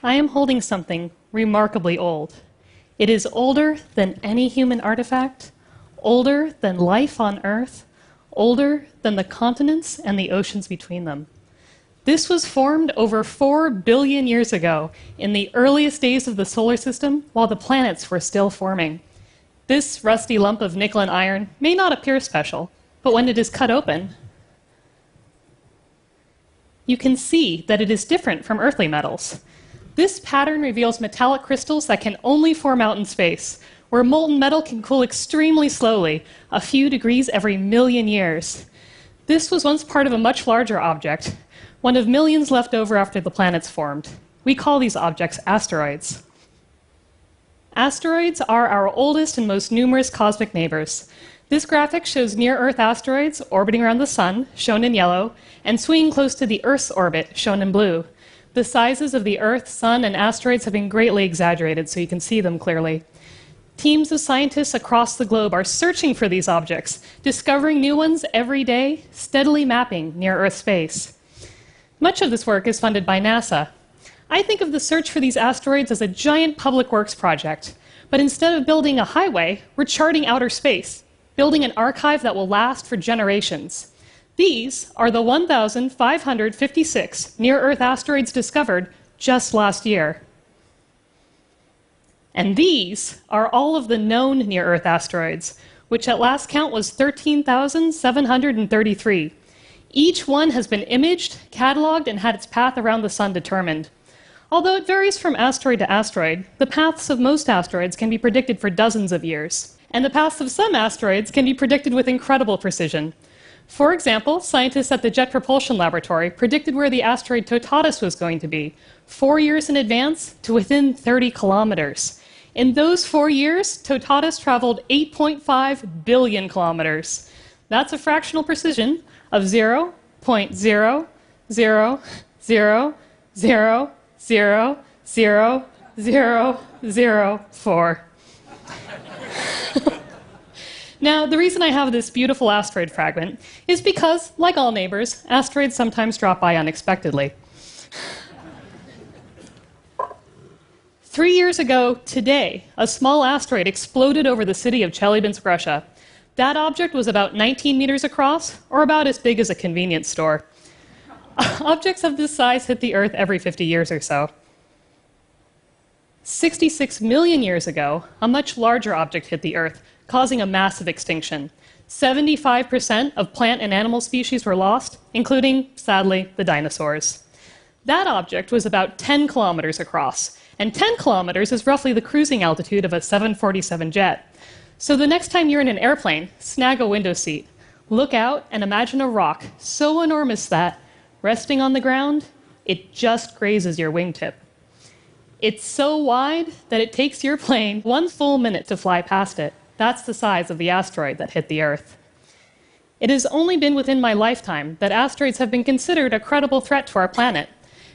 I am holding something remarkably old. It is older than any human artifact, older than life on Earth, older than the continents and the oceans between them. This was formed over 4 billion years ago, in the earliest days of the solar system, while the planets were still forming. This rusty lump of nickel and iron may not appear special, but when it is cut open, you can see that it is different from earthly metals. This pattern reveals metallic crystals that can only form out in space, where molten metal can cool extremely slowly, a few degrees every million years. This was once part of a much larger object, one of millions left over after the planets formed. We call these objects asteroids. Asteroids are our oldest and most numerous cosmic neighbors. This graphic shows near-Earth asteroids orbiting around the Sun, shown in yellow, and swinging close to the Earth's orbit, shown in blue. The sizes of the Earth, Sun, and asteroids have been greatly exaggerated so you can see them clearly. Teams of scientists across the globe are searching for these objects, discovering new ones every day, steadily mapping near-Earth space. Much of this work is funded by NASA. I think of the search for these asteroids as a giant public works project, but instead of building a highway, we're charting outer space, building an archive that will last for generations. These are the 1,556 near-Earth asteroids discovered just last year. And these are all of the known near-Earth asteroids, which at last count was 13,733. Each one has been imaged, cataloged, and had its path around the Sun determined. Although it varies from asteroid to asteroid, the paths of most asteroids can be predicted for dozens of years. And the paths of some asteroids can be predicted with incredible precision. For example, scientists at the Jet Propulsion Laboratory predicted where the asteroid Totatus was going to be, 4 years in advance to within 30 kilometers. In those 4 years, Totatus traveled 8.5 billion kilometers. That's a fractional precision of 0.000000004. Now, the reason I have this beautiful asteroid fragment is because, like all neighbors, asteroids sometimes drop by unexpectedly. 3 years ago today, a small asteroid exploded over the city of Chelyabinsk, Russia. That object was about 19 meters across, or about as big as a convenience store. Objects of this size hit the Earth every 50 years or so. 66 million years ago, a much larger object hit the Earth, causing a massive extinction. 75% of plant and animal species were lost, including, sadly, the dinosaurs. That object was about 10 kilometers across, and 10 kilometers is roughly the cruising altitude of a 747 jet. So the next time you're in an airplane, snag a window seat. Look out and imagine a rock so enormous that, resting on the ground, it just grazes your wingtip. It's so wide that it takes your plane 1 full minute to fly past it. That's the size of the asteroid that hit the Earth. It has only been within my lifetime that asteroids have been considered a credible threat to our planet.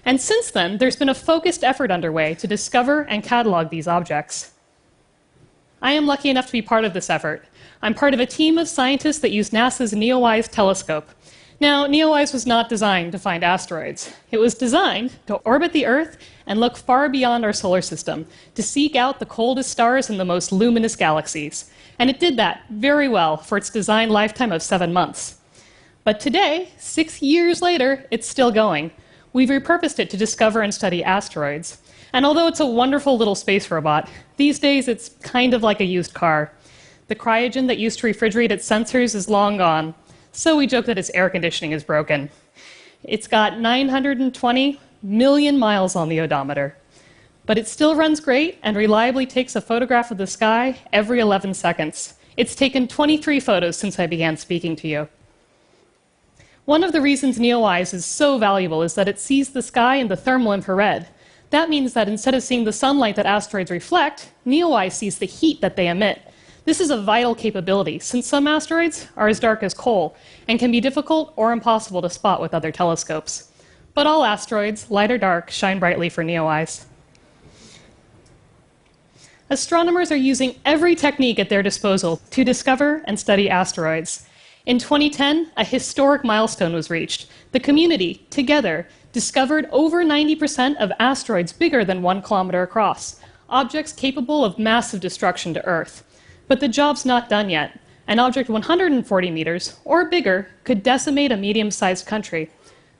And since then, there's been a focused effort underway to discover and catalog these objects. I am lucky enough to be part of this effort. I'm part of a team of scientists that use NASA's NEOWISE telescope. Now, NEOWISE was not designed to find asteroids. It was designed to orbit the Earth and look far beyond our solar system, to seek out the coldest stars in the most luminous galaxies. And it did that very well for its design lifetime of 7 months. But today, 6 years later, it's still going. We've repurposed it to discover and study asteroids. And although it's a wonderful little space robot, these days it's kind of like a used car. The cryogen that used to refrigerate its sensors is long gone. So we joke that its air conditioning is broken. It's got 920 million miles on the odometer. But it still runs great and reliably takes a photograph of the sky every 11 seconds. It's taken 23 photos since I began speaking to you. One of the reasons NEOWISE is so valuable is that it sees the sky in the thermal infrared. That means that instead of seeing the sunlight that asteroids reflect, NEOWISE sees the heat that they emit. This is a vital capability, since some asteroids are as dark as coal and can be difficult or impossible to spot with other telescopes. But all asteroids, light or dark, shine brightly for NEOWISE. Astronomers are using every technique at their disposal to discover and study asteroids. In 2010, a historic milestone was reached. The community, together, discovered over 90% of asteroids bigger than 1 kilometer across, objects capable of massive destruction to Earth. But the job's not done yet. An object 140 meters or bigger could decimate a medium-sized country.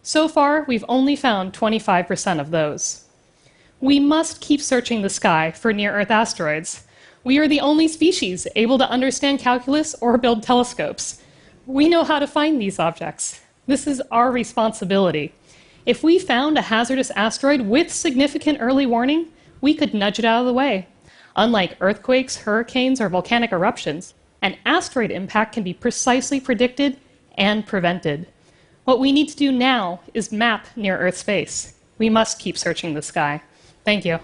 So far, we've only found 25% of those. We must keep searching the sky for near-Earth asteroids. We are the only species able to understand calculus or build telescopes. We know how to find these objects. This is our responsibility. If we found a hazardous asteroid with significant early warning, we could nudge it out of the way. Unlike earthquakes, hurricanes, or volcanic eruptions, an asteroid impact can be precisely predicted and prevented. What we need to do now is map near-Earth space. We must keep searching the sky. Thank you.